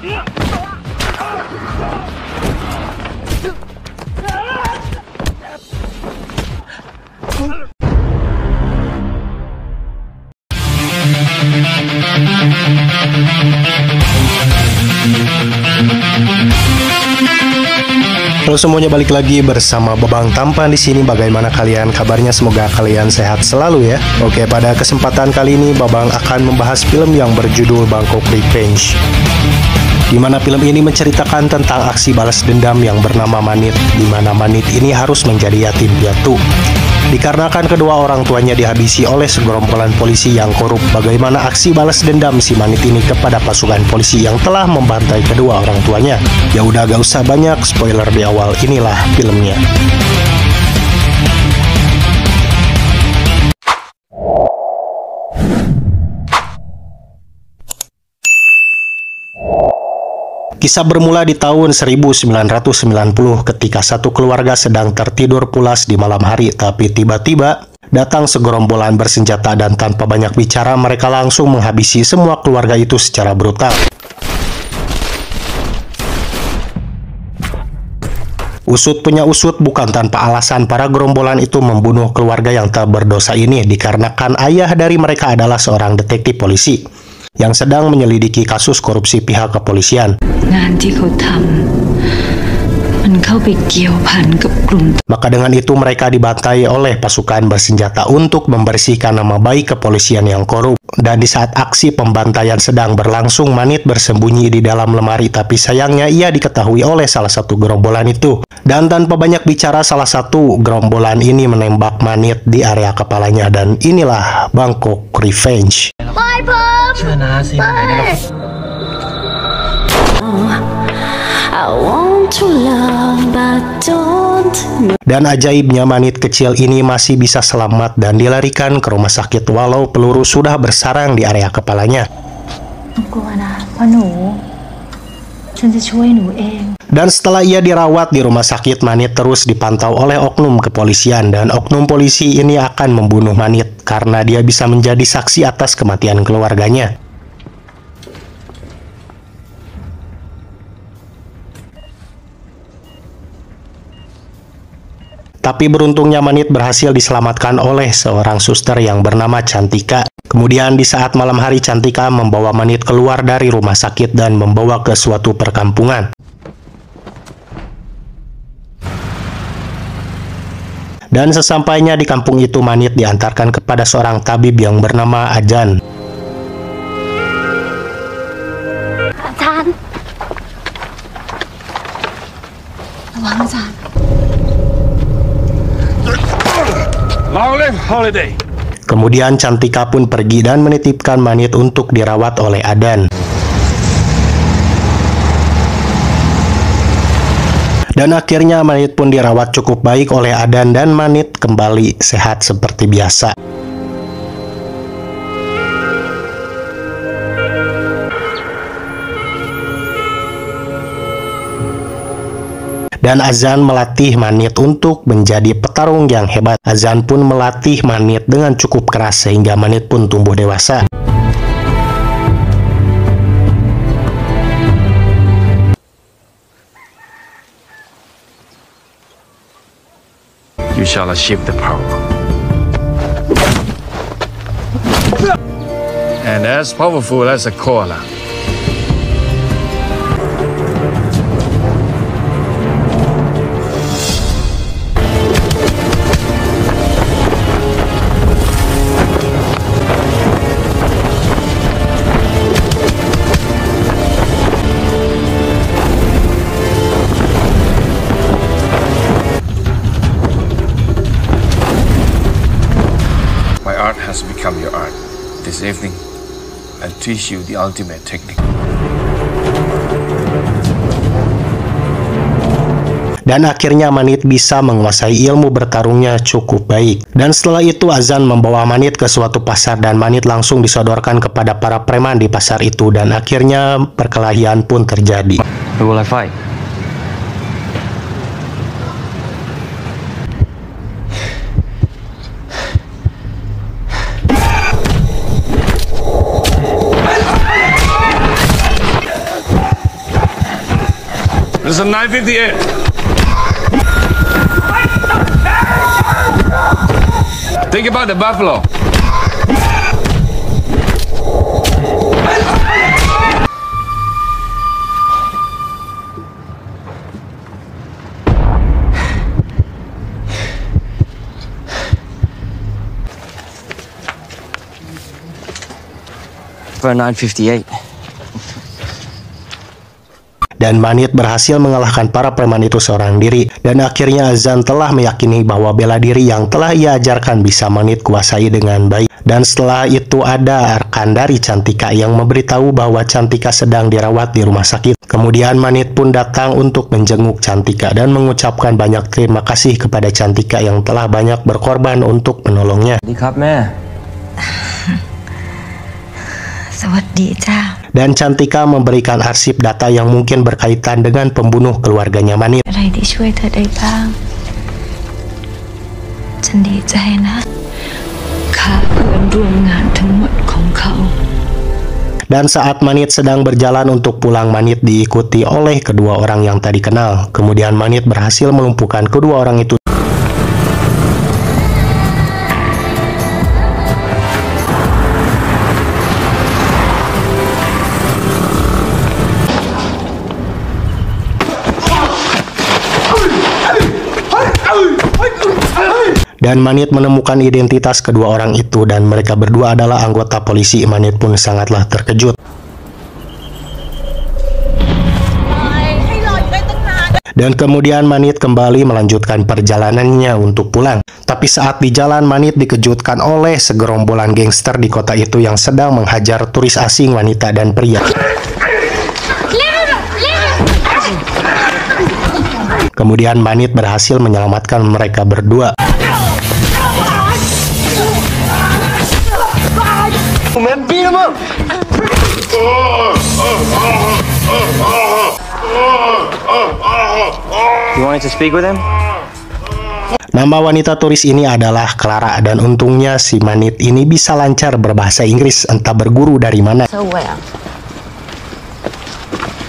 Halo semuanya, balik lagi bersama Babang Tampan di sini. Bagaimana kalian kabarnya? Semoga kalian sehat selalu ya. Oke, pada kesempatan kali ini Babang akan membahas film yang berjudul Bangkok Revenge. Di mana film ini menceritakan tentang aksi balas dendam yang bernama Manit, di mana Manit ini harus menjadi yatim piatu dikarenakan kedua orang tuanya dihabisi oleh segerombolan polisi yang korup. Bagaimana aksi balas dendam si Manit ini kepada pasukan polisi yang telah membantai kedua orang tuanya? Ya udah, gak usah banyak spoiler di awal, inilah filmnya. Kisah bermula di tahun 1990 ketika satu keluarga sedang tertidur pulas di malam hari, tapi tiba-tiba datang segerombolan bersenjata dan tanpa banyak bicara mereka langsung menghabisi semua keluarga itu secara brutal. Usut punya usut, bukan tanpa alasan para gerombolan itu membunuh keluarga yang tak berdosa ini dikarenakan ayah dari mereka adalah seorang detektif polisi yang sedang menyelidiki kasus korupsi pihak kepolisian. Maka dengan itu mereka dibantai oleh pasukan bersenjata untuk membersihkan nama baik kepolisian yang korup. Dan di saat aksi pembantaian sedang berlangsung, Manit bersembunyi di dalam lemari, tapi sayangnya ia diketahui oleh salah satu gerombolan itu. Dan tanpa banyak bicara, salah satu gerombolan ini menembak Manit di area kepalanya, dan inilah Bangkok Revenge. Bye, Pop. Bye. Dan ajaibnya Manit kecil ini masih bisa selamat dan dilarikan ke rumah sakit walau peluru sudah bersarang di area kepalanya. Dan setelah ia dirawat di rumah sakit, Manit terus dipantau oleh oknum kepolisian, dan oknum polisi ini akan membunuh Manit karena dia bisa menjadi saksi atas kematian keluarganya. Tapi beruntungnya Manit berhasil diselamatkan oleh seorang suster yang bernama Cantika. Kemudian di saat malam hari, Cantika membawa Manit keluar dari rumah sakit dan membawa ke suatu perkampungan. Dan sesampainya di kampung itu, Manit diantarkan kepada seorang tabib yang bernama Ajan. Long live holiday. Kemudian Cantika pun pergi dan menitipkan Manit untuk dirawat oleh Adan. Dan akhirnya Manit pun dirawat cukup baik oleh Adan dan Manit kembali sehat seperti biasa. Dan Azan melatih Manit untuk menjadi petarung yang hebat. Azan pun melatih Manit dengan cukup keras sehingga Manit pun tumbuh dewasa. You shall achieve the power. And as powerful as a koala. Has become your art. This evening, I'll teach you the ultimate technique. Dan akhirnya Manit bisa menguasai ilmu bertarungnya cukup baik. Dan setelah itu Azan membawa Manit ke suatu pasar dan Manit langsung disodorkan kepada para preman di pasar itu, dan akhirnya perkelahian pun terjadi. Who will I fight? This is 958. Think about the buffalo. For 958. Dan Manit berhasil mengalahkan para preman itu seorang diri. Dan akhirnya Azan telah meyakini bahwa bela diri yang telah ia ajarkan bisa Manit kuasai dengan baik. Dan setelah itu ada rekan dari Cantika yang memberitahu bahwa Cantika sedang dirawat di rumah sakit. Kemudian Manit pun datang untuk menjenguk Cantika dan mengucapkan banyak terima kasih kepada Cantika yang telah banyak berkorban untuk menolongnya. ดีครับแม่ สวัสดีจ้า Dan Cantika memberikan arsip data yang mungkin berkaitan dengan pembunuh keluarganya Manit. อะไรที่ช่วยเธอได้บ้าง ฉันดีใจนะข้าเพื่อนร่วมงานทั้งหมดของเขา Dan saat Manit sedang berjalan untuk pulang, Manit diikuti oleh kedua orang yang tadi kenal. Kemudian Manit berhasil melumpuhkan kedua orang itu. Dan Manit menemukan identitas kedua orang itu dan mereka berdua adalah anggota polisi. Manit pun sangatlah terkejut. Dan kemudian Manit kembali melanjutkan perjalanannya untuk pulang. Tapi saat di jalan, Manit dikejutkan oleh segerombolan gangster di kota itu yang sedang menghajar turis asing, wanita dan pria. Kemudian Manit berhasil menyelamatkan mereka berdua. You wanted to speak with him? Nama wanita turis ini adalah Clara dan untungnya si Manit ini bisa lancar berbahasa Inggris, entah berguru dari mana. So well.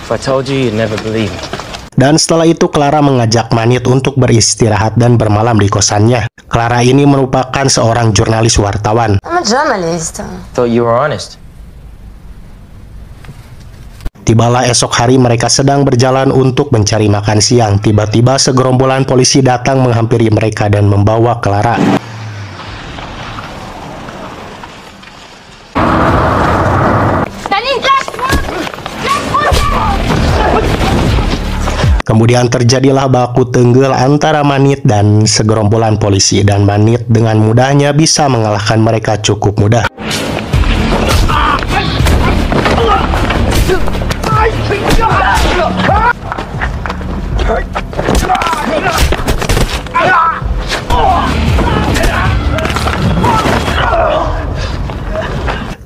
If I told you, you'd never believe me. Dan setelah itu Clara mengajak Manit untuk beristirahat dan bermalam di kosannya. Clara ini merupakan seorang jurnalis wartawan. I'm a journalist. Thought you were honest. Tibalah esok hari mereka sedang berjalan untuk mencari makan siang. Tiba-tiba segerombolan polisi datang menghampiri mereka dan membawa Clara. Kemudian terjadilah baku tenggel antara Manit dan segerombolan polisi, dan Manit dengan mudahnya bisa mengalahkan mereka cukup mudah.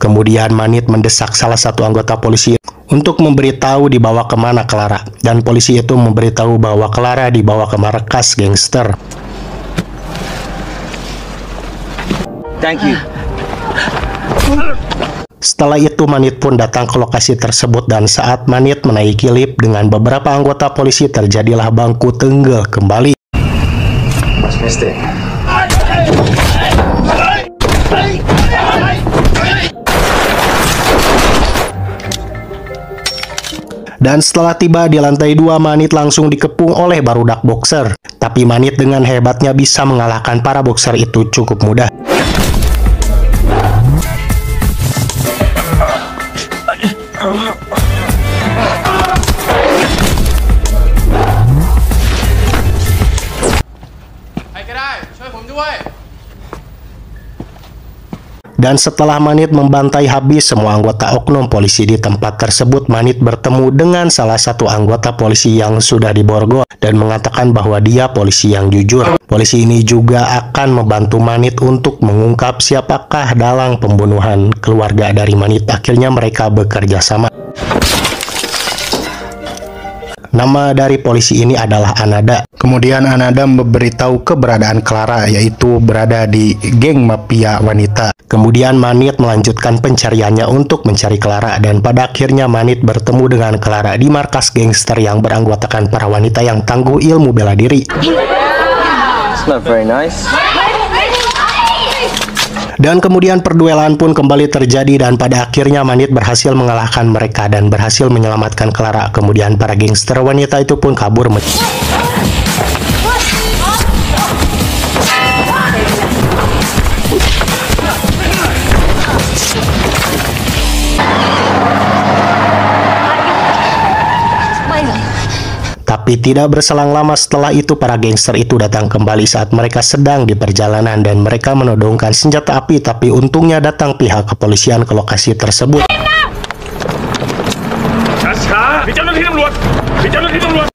Kemudian Manit mendesak salah satu anggota polisi untuk memberitahu dibawa kemana Clara, dan polisi itu memberitahu bahwa Clara dibawa ke markas gangster. Thank you. Setelah itu Manit pun datang ke lokasi tersebut, dan saat Manit menaiki lift dengan beberapa anggota polisi terjadilah baku tenggel kembali. Dan setelah tiba di lantai 2, Manit langsung dikepung oleh barudak boxer. Tapi Manit dengan hebatnya bisa mengalahkan para boxer itu cukup mudah. Dan setelah Manit membantai habis semua anggota oknum polisi di tempat tersebut, Manit bertemu dengan salah satu anggota polisi yang sudah diborgol dan mengatakan bahwa dia polisi yang jujur. Polisi ini juga akan membantu Manit untuk mengungkap siapakah dalang pembunuhan keluarga dari Manit. Akhirnya mereka bekerja sama. Nama dari polisi ini adalah Anada. Kemudian Anada memberitahu keberadaan Clara, yaitu berada di geng mafia wanita. Kemudian Manit melanjutkan pencariannya untuk mencari Clara, dan pada akhirnya Manit bertemu dengan Clara di markas gangster yang beranggotakan para wanita yang tangguh ilmu bela diri. It's not very nice. Dan kemudian perduelan pun kembali terjadi, dan pada akhirnya Manit berhasil mengalahkan mereka dan berhasil menyelamatkan Clara. Kemudian para gangster wanita itu pun kabur. Tapi tidak berselang lama setelah itu para gangster itu datang kembali saat mereka sedang di perjalanan, dan mereka menodongkan senjata api, tapi untungnya datang pihak kepolisian ke lokasi tersebut.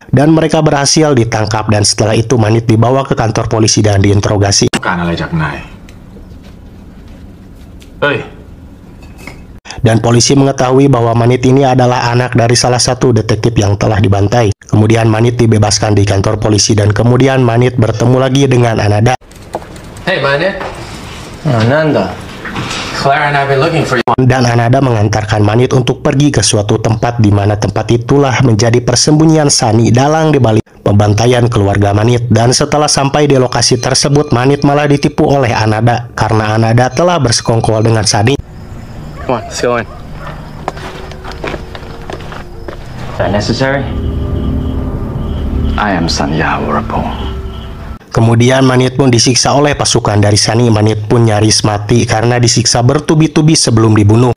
Dan mereka berhasil ditangkap, dan setelah itu Manit dibawa ke kantor polisi dan diinterogasi. Dan polisi mengetahui bahwa Manit ini adalah anak dari salah satu detektif yang telah dibantai. Kemudian Manit dibebaskan di kantor polisi, dan kemudian Manit bertemu lagi dengan Anada. Hey, Manit. Ananda. Clara and I've been looking for you. Dan Anada mengantarkan Manit untuk pergi ke suatu tempat di mana tempat itulah menjadi persembunyian Sunny dalang di balik pembantaian keluarga Manit. Dan setelah sampai di lokasi tersebut, Manit malah ditipu oleh Anada karena Anada telah bersekongkol dengan Sunny. Come on, let's go in. Is that necessary? I am Sanya Warapo. Kemudian Manit pun disiksa oleh pasukan dari Sunny. Manit pun nyaris mati karena disiksa bertubi-tubi sebelum dibunuh.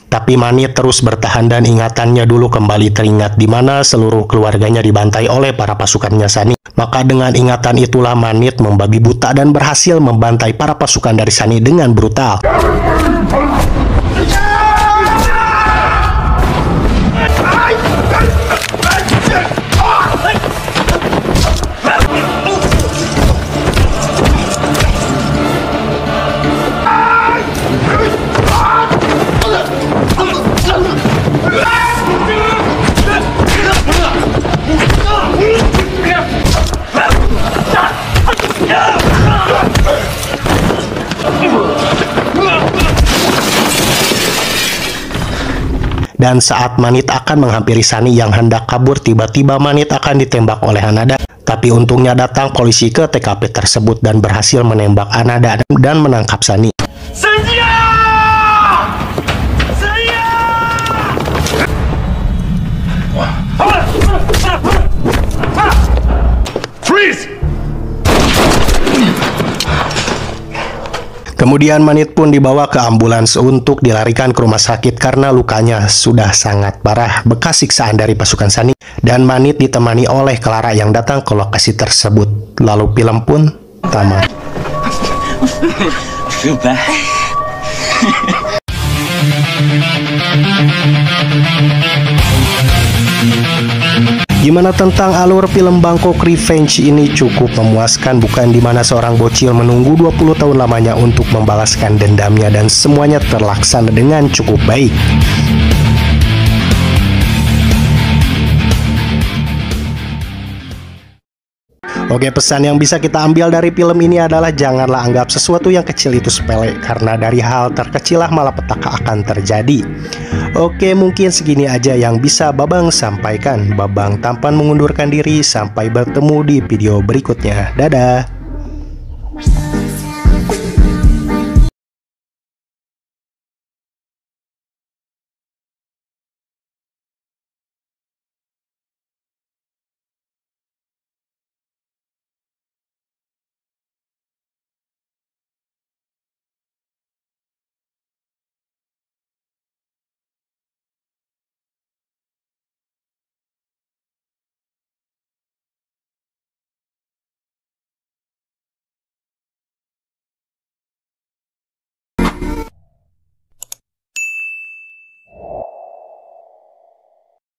Tapi Manit terus bertahan dan ingatannya dulu kembali teringat di mana seluruh keluarganya dibantai oleh para pasukannya Sunny. Maka dengan ingatan itulah Manit membabi buta dan berhasil membantai para pasukan dari Sunny dengan brutal. Dan saat Manit akan menghampiri Sunny yang hendak kabur, tiba-tiba Manit akan ditembak oleh Anada. Tapi untungnya datang polisi ke TKP tersebut dan berhasil menembak Anada dan menangkap Sunny. Kemudian Manit pun dibawa ke ambulans untuk dilarikan ke rumah sakit karena lukanya sudah sangat parah bekas siksaan dari pasukan Sunny. Dan Manit ditemani oleh Clara yang datang ke lokasi tersebut. Lalu film pun tamat. Feel bad. Gimana tentang alur film Bangkok Revenge ini? Cukup memuaskan bukan, dimana seorang bocil menunggu 20 tahun lamanya untuk membalaskan dendamnya dan semuanya terlaksana dengan cukup baik. Oke, pesan yang bisa kita ambil dari film ini adalah janganlah anggap sesuatu yang kecil itu sepele, karena dari hal terkecilah malapetaka akan terjadi. Oke, mungkin segini aja yang bisa Babang sampaikan. Babang tampan mengundurkan diri, sampai bertemu di video berikutnya. Dadah.